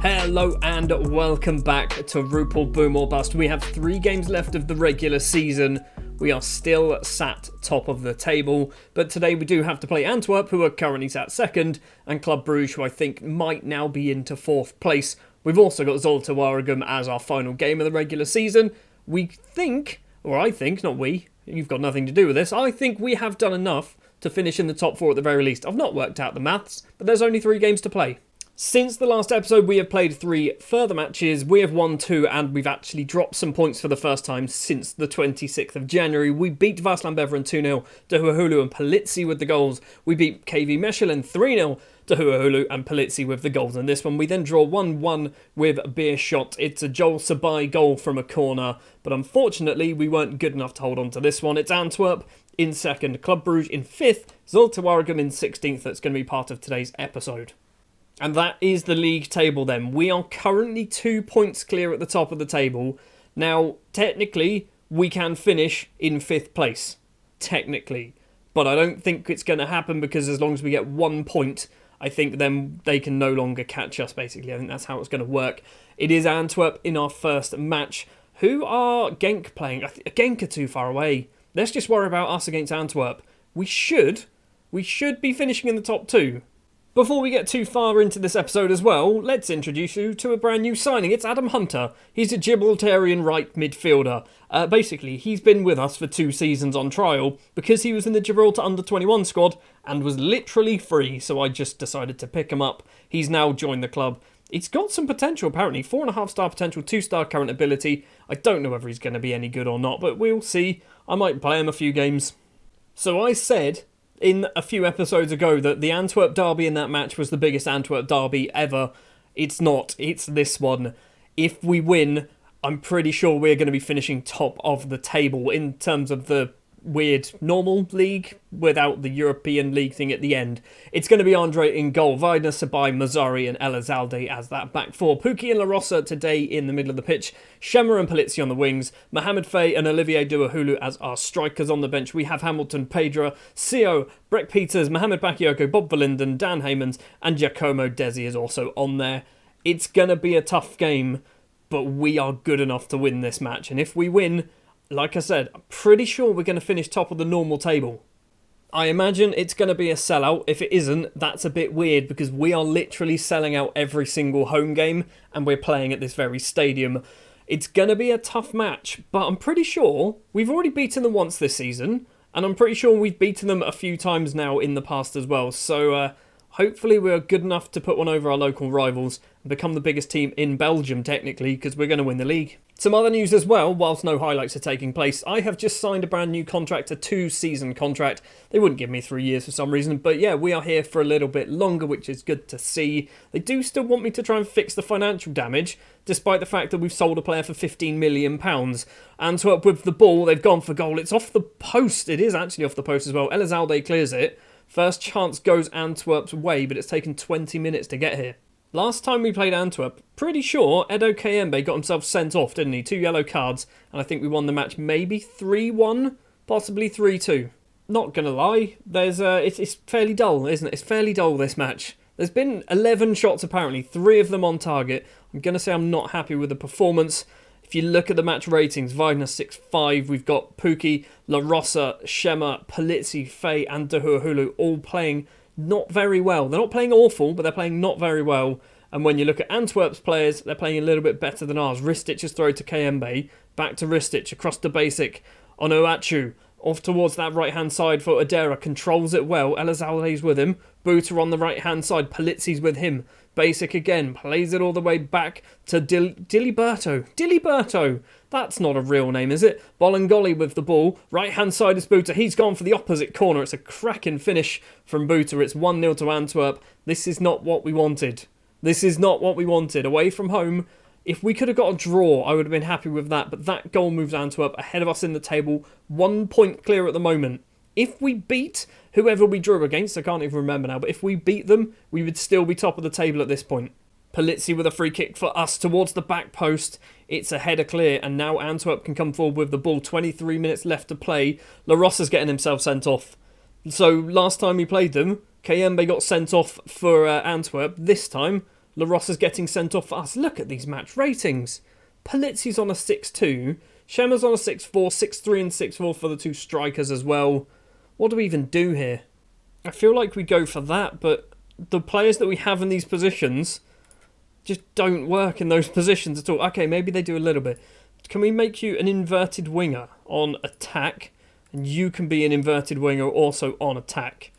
Hello and welcome back to Rupel Boom or Bust. We have 3 games left of the regular season. We are still sat top of the table, but today we do have to play Antwerp, who are currently sat second, and Club Brugge, who I think might now be into 4th place. We've also got Zulte Waregem as our final game of the regular season. We think, or I think, not we, you've got nothing to do with this, I think we have done enough to finish in the top 4 at the very least. I've not worked out the maths, but there's only 3 games to play. Since the last episode, we have played 3 further matches. We have won 2, and we've actually dropped some points for the first time since the 26th of January. We beat Vaasland Beveren 2-0, Dehuahulu and Politsi with the goals. We beat KV Mechelen 3-0, Dehuahulu and Politsi with the goals in this one. We then draw 1-1 with Beerschot. It's a Joel Sabai goal from a corner, but unfortunately, we weren't good enough to hold on to this one. It's Antwerp in 2nd, Club Brugge in 5th, Zulte Waregem in 16th. That's going to be part of today's episode. And that is the league table then. We are currently 2 points clear at the top of the table. Now, technically, we can finish in 5th place. Technically. But I don't think it's going to happen because as long as we get 1 point, I think then they can no longer catch us, basically. I think that's how it's going to work. It is Antwerp in our first match. Who are Genk playing? Genk are too far away. Let's just worry about us against Antwerp. We should be finishing in the top 2. Before we get too far into this episode as well, let's introduce you to a brand new signing. It's Adam Hunter. He's a Gibraltarian right midfielder. Basically, he's been with us for 2 seasons on trial because he was in the Gibraltar under-21 squad and was literally free, so I just decided to pick him up. He's now joined the club. He's got some potential, apparently. 4.5-star potential, 2-star current ability. I don't know whether he's going to be any good or not, but we'll see. I might play him a few games. So I said in a few episodes ago that the Antwerp derby in that match was the biggest Antwerp derby ever. It's not. It's this one. If we win, I'm pretty sure we're going to be finishing top of the table in terms of the weird normal league without the European League thing at the end. It's going to be Andre in goal, Weidner, Sabai, Mazzari and Elizalde as that back 4. Pukki and La Rosa today in the middle of the pitch. Shemmer and Politsi on the wings. Mohamed Faye and Olivier Dehuahulu as our strikers on the bench. We have Hamilton, Pedra, Sio, Breck Peters, Mohamed Bakayoko, Bob Verlinden, Dan Heymans and Giacomo Desi is also on there. It's going to be a tough game, but we are good enough to win this match. And if we win, like I said, I'm pretty sure we're going to finish top of the normal table. I imagine it's going to be a sellout. If it isn't, that's a bit weird because we are literally selling out every single home game and we're playing at this very stadium. It's going to be a tough match, but I'm pretty sure we've already beaten them once this season and I'm pretty sure we've beaten them a few times now in the past as well. So hopefully we're good enough to put one over our local rivals and become the biggest team in Belgium technically because we're going to win the league. Some other news as well, whilst no highlights are taking place, I have just signed a brand new contract, a 2-season contract. They wouldn't give me 3 years for some reason, but yeah, we are here for a little bit longer, which is good to see. They do still want me to try and fix the financial damage, despite the fact that we've sold a player for £15 million. Antwerp with the ball, they've gone for goal. It's off the post. It is actually off the post as well. Elizalde clears it. First chance goes Antwerp's way, but it's taken 20 minutes to get here. Last time we played Antwerp, pretty sure Edo Kayembe got himself sent off, didn't he? 2 yellow cards, and I think we won the match maybe 3-1, possibly 3-2. Not gonna lie, it's fairly dull, isn't it? It's fairly dull, this match. There's been 11 shots apparently, 3 of them on target. I'm gonna say I'm not happy with the performance. If you look at the match ratings, Weidner 6-5, we've got Pukki, La Rosa, Shemmer, Politsi, Faye and Dehuahulu all playing not very well. They're not playing awful, but they're playing not very well. And when you look at Antwerp's players, they're playing a little bit better than ours. Ristic is thrown to Kayembe, back to Ristic, across the basic, on Oachu, off towards that right-hand side for Adera, controls it well, Elizalde's with him, Buta on the right-hand side, Politsi's with him, Basic again, plays it all the way back to Diliberto. Diliberto! That's not a real name, is it? Bolingoli with the ball. Right-hand side is Buta. He's gone for the opposite corner. It's a cracking finish from Buta. It's 1-0 to Antwerp. This is not what we wanted. This is not what we wanted. Away from home, if we could have got a draw, I would have been happy with that. But that goal moves Antwerp ahead of us in the table. 1 point clear at the moment. If we beat whoever we drew against, I can't even remember now, but if we beat them, we would still be top of the table at this point. Politsi with a free kick for us towards the back post. It's a header clear, and now Antwerp can come forward with the ball. 23 minutes left to play. La Rosa's getting himself sent off. So last time we played them, Kayembe got sent off for Antwerp. This time, La Rossa's getting sent off for us. Look at these match ratings. Polizzi's on a 6-2. Schemmer's on a 6-4, 6-3 and 6-4 for the two strikers as well. What do we even do here? I feel like we go for that, but the players that we have in these positions just don't work in those positions at all. Okay, maybe they do a little bit. Can we make you an inverted winger on attack? And you can be an inverted winger also on attack.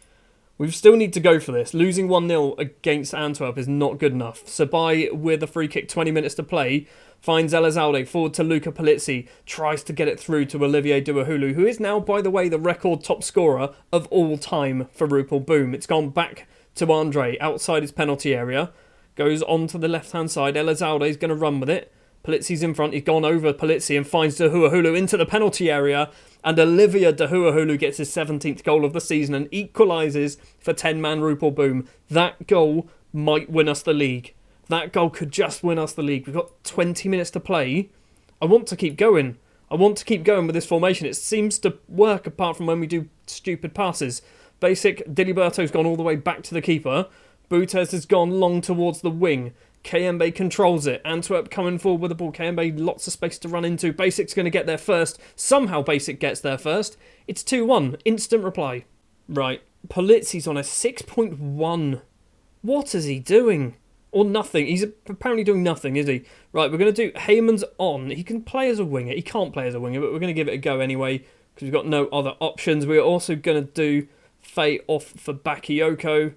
We still need to go for this. Losing 1-0 against Antwerp is not good enough. Sabai with a free kick, 20 minutes to play, finds Elizalde forward to Luca Polizzi, tries to get it through to Olivier Duahulu, who is now, by the way, the record top scorer of all time for Rupel Boom. It's gone back to Andre outside his penalty area, goes on to the left-hand side. Elizalde is going to run with it. Polizzi's in front. He's gone over Polizzi and finds Duahulu into the penalty area. And Olivier Duahulu gets his 17th goal of the season and equalises for 10-man Rupel Boom. That goal might win us the league. That goal could just win us the league. We've got 20 minutes to play. I want to keep going. I want to keep going with this formation. It seems to work apart from when we do stupid passes. Basic, Diliberto's gone all the way back to the keeper. Boutez has gone long towards the wing. Kayembe controls it. Antwerp coming forward with the ball. Kayembe, lots of space to run into. Basic's going to get there first. Somehow Basic gets there first. It's 2-1. Instant reply. Right. Polizzi's on a 6.1. What is he doing? Or nothing. He's apparently doing nothing, is he? Right, we're going to do Heyman's on. He can play as a winger. He can't play as a winger, but we're going to give it a go anyway because we've got no other options. We're also going to do Faye off for Bakayoko.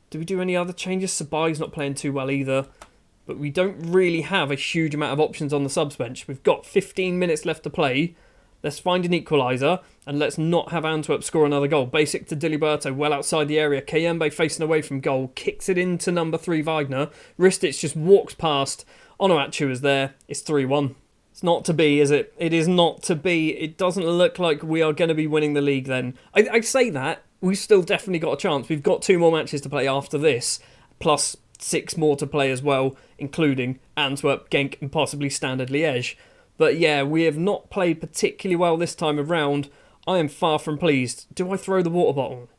Do we do any other changes? Sabai's not playing too well either. But we don't really have a huge amount of options on the subs bench. We've got 15 minutes left to play. Let's find an equaliser and let's not have Antwerp score another goal. Basic to Diliberto, well outside the area. Kayembe facing away from goal, kicks it into number 3 Wagner. Ristic just walks past. Onuachu is there. It's 3-1. It's not to be, is it? It is not to be. It doesn't look like we are going to be winning the league then. I say that. We've still definitely got a chance. We've got 2 more matches to play after this, plus 6 more to play as well, including Antwerp, Genk and possibly Standard Liège. But yeah, we have not played particularly well this time around. I am far from pleased. Do I throw the water bottle?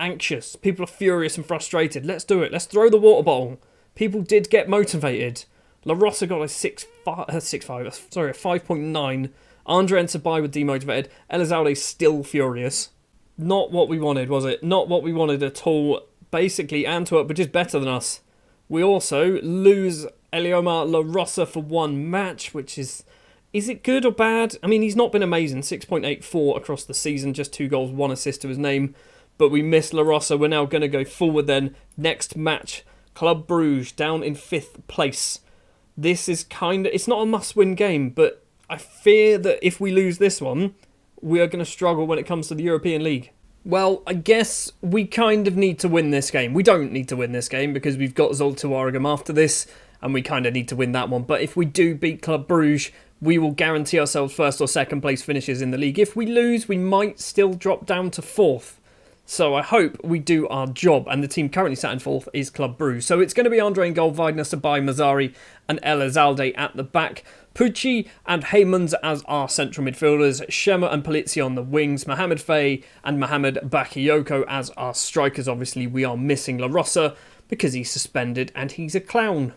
Anxious. People are furious and frustrated. Let's do it. Let's throw the water bottle. People did get motivated. La Rossa got a 5.9. Andre and Sabai were demotivated. Elizalde still furious. Not what we wanted, was it? Not what we wanted at all. Basically, Antwerp were just better than us. We also lose Eliomar La Rossa for 1 match, which is it good or bad? I mean, he's not been amazing. 6.84 across the season, just 2 goals, 1 assist to his name. But we miss La Rossa. We're now going to go forward then. Next match, Club Bruges down in 5th place. This is it's not a must-win game, but I fear that if we lose this one, we are going to struggle when it comes to the European League. Well, I guess we kind of need to win this game. We don't need to win this game because we've got Zulte Waregem after this, and we kind of need to win that one. But if we do beat Club Bruges, we will guarantee ourselves 1st or 2nd place finishes in the league. If we lose, we might still drop down to 4th. So I hope we do our job, and the team currently sat in 4th is Club Bruges. So it's going to be Andre in goal, Wagner, Sabai, Mazzari and Elizalde at the back. Pucci and Heymans as our central midfielders, Schemmer and Polizzi on the wings, Mohamed Faye and Mohamed Bakayoko as our strikers. Obviously, we are missing La Rossa because he's suspended and he's a clown.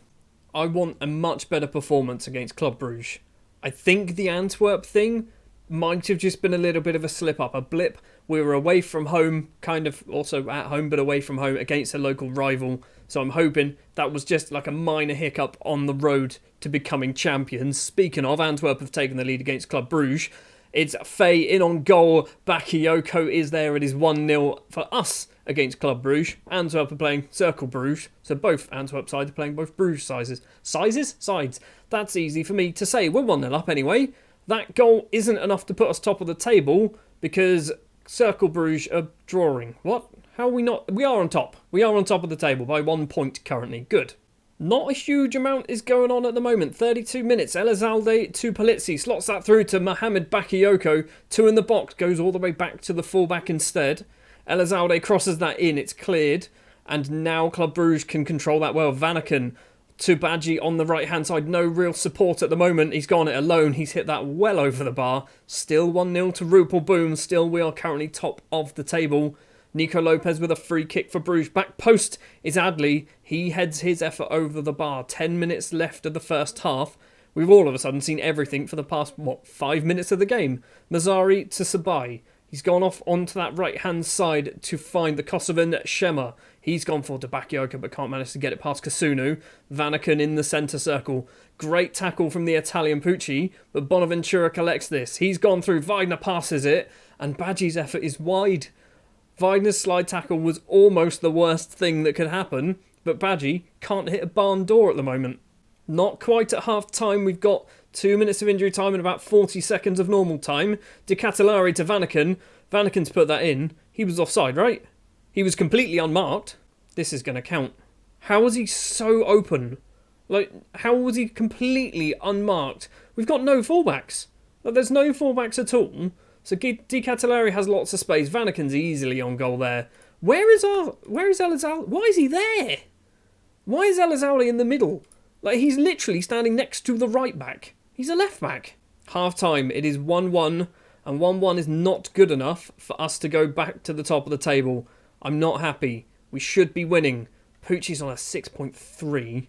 I want a much better performance against Club Bruges. I think the Antwerp thing might have just been a little bit of a slip-up, a blip. We were away from home, kind of also at home, but away from home against a local rival. So I'm hoping that was just like a minor hiccup on the road to becoming champions. Speaking of, Antwerp have taken the lead against Club Bruges. It's Faye in on goal. Bakayoko is there. It is 1-0 for us against Club Bruges. Antwerp are playing Circle Bruges. So both Antwerp sides are playing both Bruges sizes. Sides? That's easy for me to say. We're 1-0 up anyway. That goal isn't enough to put us top of the table because Circle Bruges are drawing. What? How are we not? We are on top. We are on top of the table by 1 point currently. Good. Not a huge amount is going on at the moment. 32 minutes. Elizalde to Polizzi. Slots that through to Mohamed Bakayoko. 2 in the box. Goes all the way back to the fullback instead. Elizalde crosses that in. It's cleared. And now Club Bruges can control that well. Vanaken to Badji on the right-hand side. No real support at the moment. He's gone it alone. He's hit that well over the bar. Still 1-0 to Rupel Boom. Still we are currently top of the table. Nico Lopez with a free kick for Bruges. Back post is Adley. He heads his effort over the bar. 10 minutes left of the first half. We've all of a sudden seen everything for the past, 5 minutes of the game. Mazzari to Sabai. He's gone off onto that right-hand side to find the Kosovan Shema. He's gone for Bakayoko but can't manage to get it past Kasunu. Vanaken in the centre circle. Great tackle from the Italian Pucci, but Bonaventura collects this. He's gone through, Wagner passes it, and Badgie's effort is wide. Wagner's slide tackle was almost the worst thing that could happen, but Badgie can't hit a barn door at the moment. Not quite at half time. We've got 2 minutes of injury time and about 40 seconds of normal time. De Catalari to Vanaken. Vanaken's put that in. He was offside, right? He was completely unmarked. This is going to count. How was he so open? How was he completely unmarked? We've got no fullbacks. There's no fullbacks at all. So De Catalari has lots of space. Vanaken's easily on goal there. Where is Elizaouli? Why is he there? Why is Elizaouli in the middle? He's literally standing next to the right back. He's a left back. Half time, it is 1-1, and 1-1 is not good enough for us to go back to the top of the table. I'm not happy. We should be winning. Pucci's on a 6.3.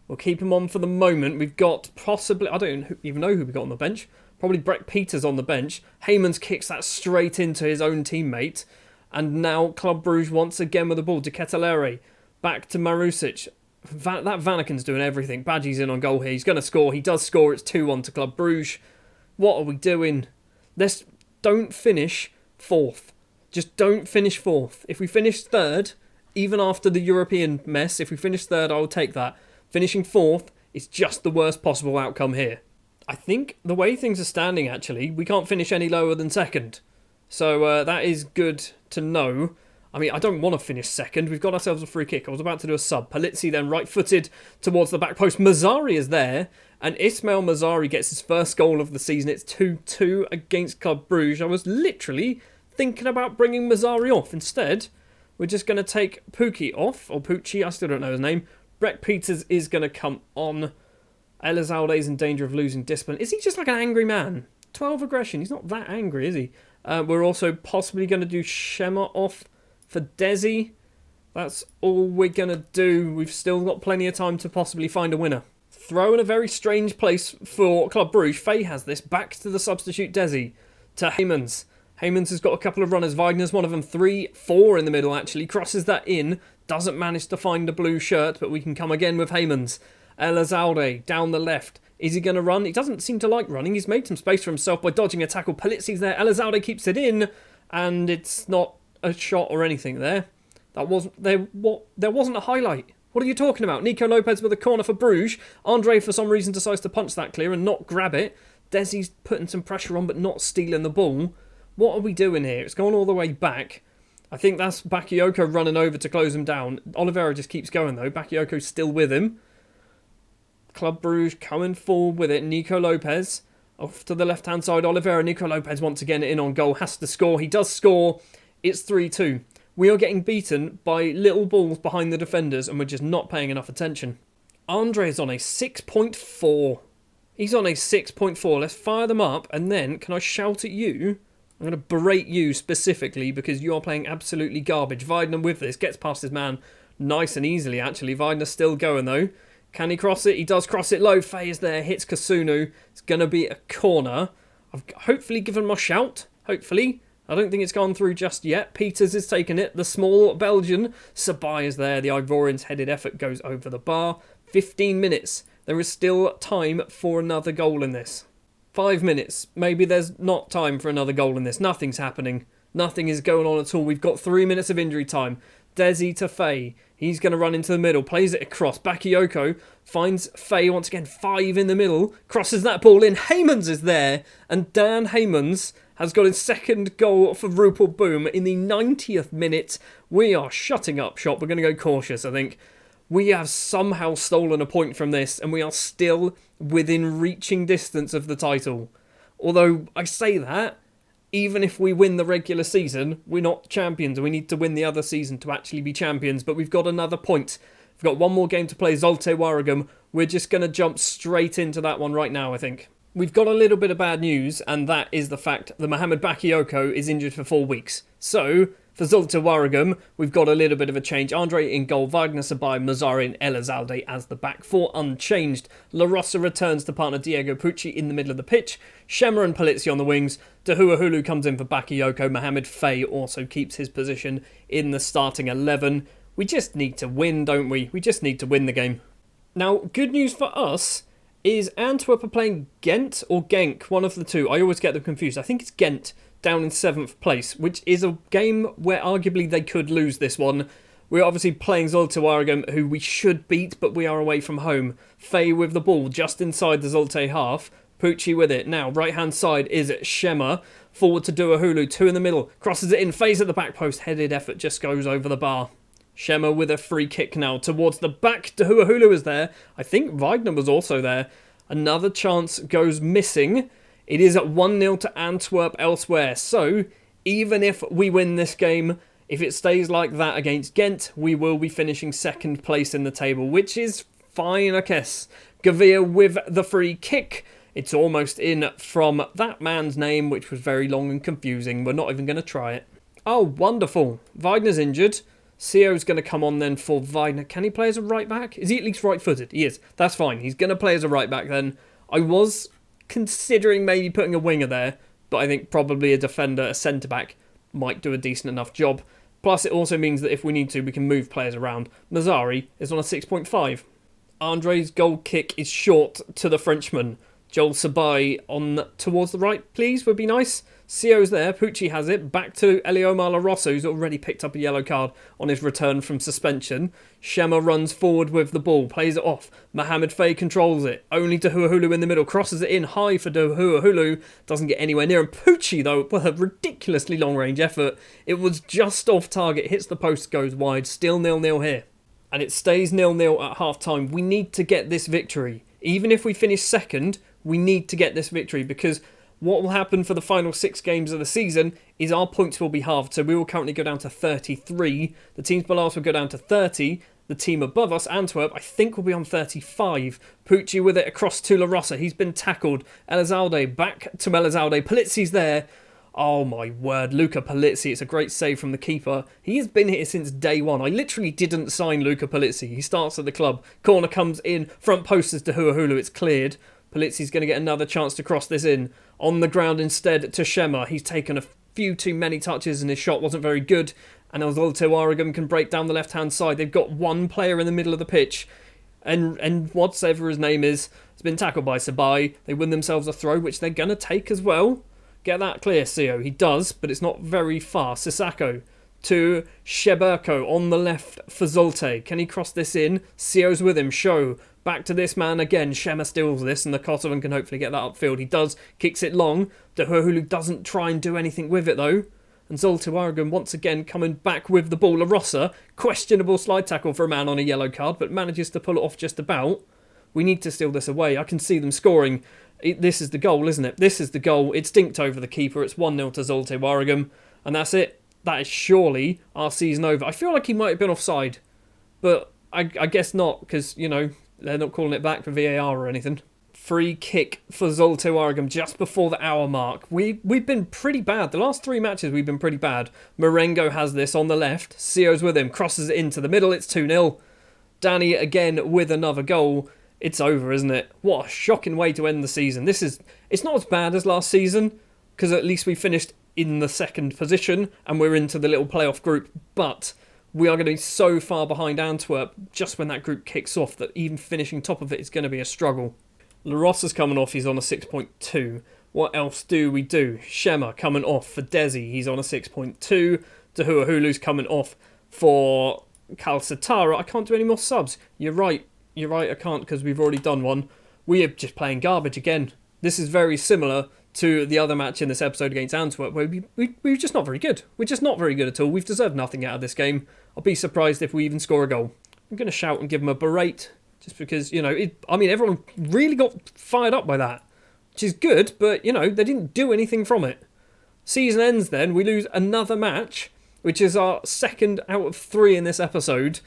We'll keep him on for the moment. We've got possibly, I don't even know who we got on the bench. Probably Brett Peters on the bench. Heymans kicks that straight into his own teammate. And now Club Bruges once again with the ball. De Ketelere back to Marusic. That Vanaken's doing everything. Badgie's in on goal here. He's going to score. He does score. It's 2-1 to Club Bruges. What are we doing? Don't finish fourth. Just don't finish fourth. If we finish third, even after the European mess, if we finish third, I'll take that. Finishing fourth is just the worst possible outcome here. I think the way things are standing, actually, we can't finish any lower than second. So that is good to know. I mean, I don't want to finish second. We've got ourselves a free kick. I was about to do a sub. Palizzi then right-footed towards the back post. Mazzari is there. And Ismail Mazzari gets his first goal of the season. It's 2-2 against Club Bruges. I was literally thinking about bringing Mazzari off. Instead, we're just going to take Pucci off. Or Pucci, I still don't know his name. Brett Peters is going to come on. Elizalde's in danger of losing discipline. Is he just like an angry man? 12 aggression. He's not that angry, is he? We're also possibly going to do Shema off for Desi. That's all we're going to do. We've still got plenty of time to possibly find a winner. Throw in a very strange place for Club Bruges. Faye has this. Back to the substitute Desi. To Heymans. Heymans has got a couple of runners. Wagner's one of them. 3-4 in the middle, actually. Crosses that in. Doesn't manage to find a blue shirt, but we can come again with Heymans. Elizalde down the left. Is he going to run? He doesn't seem to like running. He's made some space for himself by dodging a tackle. Palizzi's there. Elizalde keeps it in. And it's not a shot or anything there. There wasn't a highlight. What are you talking about? Nico Lopez with a corner for Bruges. Andre, for some reason, decides to punch that clear and not grab it. Desi's putting some pressure on but not stealing the ball. What are we doing here? It's gone all the way back. I think that's Bakayoko running over to close him down. Oliveira just keeps going, though. Bakayoko's still with him. Club Bruges coming forward with it. Nico Lopez off to the left-hand side. Oliveira. Nico Lopez once again in on goal. Has to score. He does score. It's 3-2. We are getting beaten by little balls behind the defenders and we're just not paying enough attention. Andre is on a 6.4. He's on a 6.4. Let's fire them up and then can I shout at you? I'm going to berate you specifically because you are playing absolutely garbage. Weidner with this. Gets past his man nice and easily, actually. Weidner's still going, though. Can he cross it? He does cross it low. Faye is there. Hits Kasunu. It's going to be a corner. I've hopefully given him a shout. Hopefully. I don't think it's gone through just yet. Peters is taking it. The small Belgian. Sabai is there. The Ivorian's headed effort goes over the bar. 15 minutes. There is still time for another goal in this. 5 minutes. Maybe there's not time for another goal in this. Nothing's happening. Nothing is going on at all. We've got 3 minutes of injury time. Desi to Faye. He's going to run into the middle. Plays it across. Bakayoko finds Faye once again. 5 in the middle. Crosses that ball in. Heymans is there. And Dan Heymans has got his second goal for Rupel Boom in the 90th minute. We are shutting up shop. We're going to go cautious, I think. We have somehow stolen a point from this and we are still within reaching distance of the title. Although I say that, even if we win the regular season, we're not champions. We need to win the other season to actually be champions. But we've got another point. We've got one more game to play, Zulte Waregem. We're just going to jump straight into that one right now, I think. We've got a little bit of bad news, and that is the fact that Mohamed Bakayoko is injured for 4 weeks. So, For Zulte Waregem, we've got a little bit of a change. Andre in goal, Wagner, Sabai, Mazzari and Elizalde as the back four, unchanged. La Rosa returns to partner Diego Pucci in the middle of the pitch. Shemmer and Polizzi on the wings. Dahuahulu comes in for Bakayoko. Mohamed Faye also keeps his position in the starting 11. We just need to win, don't we? We just need to win the game. Now, good news for us is Antwerp are playing Ghent or Genk, one of the two. I always get them confused. I think it's Ghent, down in 7th place, which is a game where arguably they could lose this one. We're obviously playing Zulte Waregem, who we should beat, but we are away from home. Faye with the ball just inside the Zulte half. Pucci with it. Now, right-hand side is Shemmer. Forward to Dahuahulu, 2 in the middle. Crosses it in, Faye's at the back post. Headed effort just goes over the bar. Shemmer with a free kick now towards the back. Dahuahulu is there. I think Wagner was also there. Another chance goes missing. It is at 1-0 to Antwerp elsewhere. So, even if we win this game, if it stays like that against Ghent, we will be finishing 2nd place in the table, which is fine, I guess. Gavir with the free kick. It's almost in from that man's name, which was very long and confusing. We're not even going to try it. Oh, wonderful. Wagner's injured. Sio's going to come on then for Wagner. Can he play as a right back? Is he at least right-footed? He is. That's fine. He's going to play as a right back then. I was considering maybe putting a winger there, but I think probably a defender, a centre-back, might do a decent enough job. Plus, it also means that if we need to, we can move players around. Mazzari is on a 6.5. Andre's goal kick is short to the Frenchman. Joel Sabai on towards the right, please, would be nice. Sio's there, Pucci has it, back to Eliomar La Rosa, who's already picked up a yellow card on his return from suspension. Shemmer runs forward with the ball, plays it off. Mohamed Faye controls it, only Dahuahulu in the middle, crosses it in high for Dahuahulu, doesn't get anywhere near him. Pucci, though, with a ridiculously long-range effort, it was just off target, hits the post, goes wide, still 0-0 here. And it stays 0-0 at half-time. We need to get this victory. Even if we finish 2nd, we need to get this victory because what will happen for the final 6 games of the season is our points will be halved. So we will currently go down to 33. The teams below us will go down to 30. The team above us, Antwerp, I think will be on 35. Pucci with it across to La Rosa. He's been tackled. Elizalde back to Elizalde. Polizzi's there. Oh my word, Luca Polizzi. It's a great save from the keeper. He has been here since day one. I literally didn't sign Luca Polizzi. He starts at the club. Corner comes in. Front post is to Dahuahulu. It's cleared. Polizzi's going to get another chance to cross this in. On the ground instead to Shemmer. He's taken a few too many touches and his shot wasn't very good. And Zulte Waregem can break down the left-hand side. They've got one player in the middle of the pitch. And whatever his name is, has been tackled by Sabai. They win themselves a throw, which they're going to take as well. Get that clear, Sio. He does, but it's not very far. Sissako to Sheberko on the left for Zulte. Can he cross this in? Sio's with him. Show. Back to this man again. Shemmer steals this, and the Kosovan can hopefully get that upfield. He does. Kicks it long. Dahuahulu doesn't try and do anything with it, though. And Zulte Waregem once again coming back with the ball. La Rosa, questionable slide tackle for a man on a yellow card, but manages to pull it off just about. We need to steal this away. I can see them scoring. This is the goal, isn't it? This is the goal. It stinked over the keeper. It's 1-0 to Zulte Waregem. And that's it. That is surely our season over. I feel like he might have been offside. But I guess not, because, you know, they're not calling it back for VAR or anything. Free kick for Zulte Waregem just before the hour mark. We've been pretty bad. The last 3 matches we've been pretty bad. Marengo has this on the left. Sio's with him. Crosses it into the middle. It's 2-0. Danny again with another goal. It's over, isn't it? What a shocking way to end the season. It's not as bad as last season, because at least we finished in the 2nd position, and we're into the little playoff group, but we are going to be so far behind Antwerp, just when that group kicks off, that even finishing top of it is going to be a struggle. La Rosa's coming off, he's on a 6.2. What else do we do? Shemmer coming off for Desi, he's on a 6.2. Dahuahulu's coming off for Calcitara. I can't do any more subs. You're right, I can't because we've already done one. We are just playing garbage again. This is very similar to the other match in this episode against Antwerp, where we're just not very good. We're just not very good at all. We've deserved nothing out of this game. I'll be surprised if we even score a goal. I'm going to shout and give them a berate, just because, you know, everyone really got fired up by that, which is good, but, you know, they didn't do anything from it. Season ends then, we lose another match, which is our 2nd out of 3 in this episode.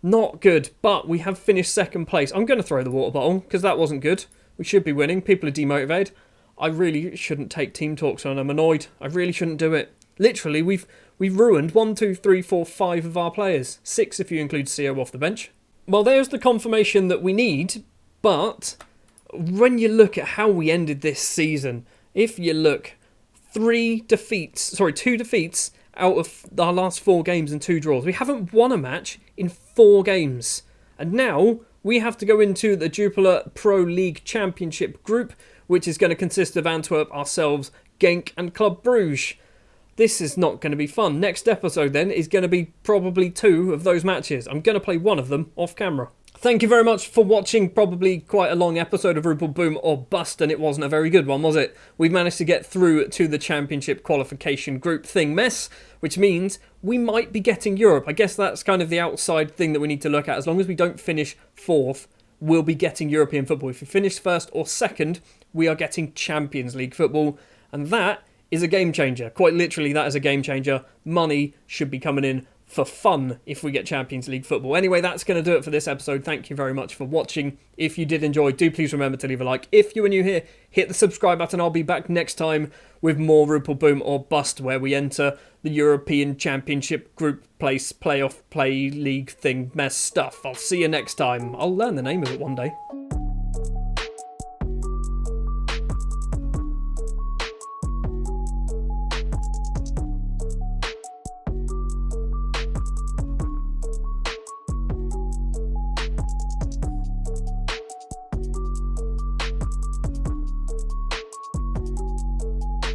Not good, but we have finished 2nd place. I'm going to throw the water bottle, because that wasn't good. We should be winning. People are demotivated. I really shouldn't take team talks on. I'm annoyed. I really shouldn't do it. Literally, we've we've ruined 1, 2, 3, 4, 5 of our players. 6 if you include CO off the bench. Well, there's the confirmation that we need, but when you look at how we ended this season, if you look, 2 defeats out of our last 4 games and 2 draws. We haven't won a match in 4 games. And now we have to go into the Jupiler Pro League Championship group, which is going to consist of Antwerp, ourselves, Genk and Club Bruges. This is not going to be fun. Next episode then is going to be probably 2 of those matches. I'm going to play one of them off camera. Thank you very much for watching probably quite a long episode of Rupel Boom or Bust, and it wasn't a very good one, was it? We've managed to get through to the championship qualification group thing mess, which means we might be getting Europe. I guess that's kind of the outside thing that we need to look at. As long as we don't finish 4th, we'll be getting European football. If we finish 1st or 2nd, we are getting Champions League football, and that is a game changer. Quite literally, that is a game changer. Money should be coming in for fun if we get Champions League football. Anyway, that's going to do it for this episode. Thank you very much for watching. If you did enjoy, do please remember to leave a like. If you are new here, hit the subscribe button. I'll be back next time with more Rupel Boom or Bust, where we enter the European Championship group place, playoff, play, league thing, mess stuff. I'll see you next time. I'll learn the name of it one day.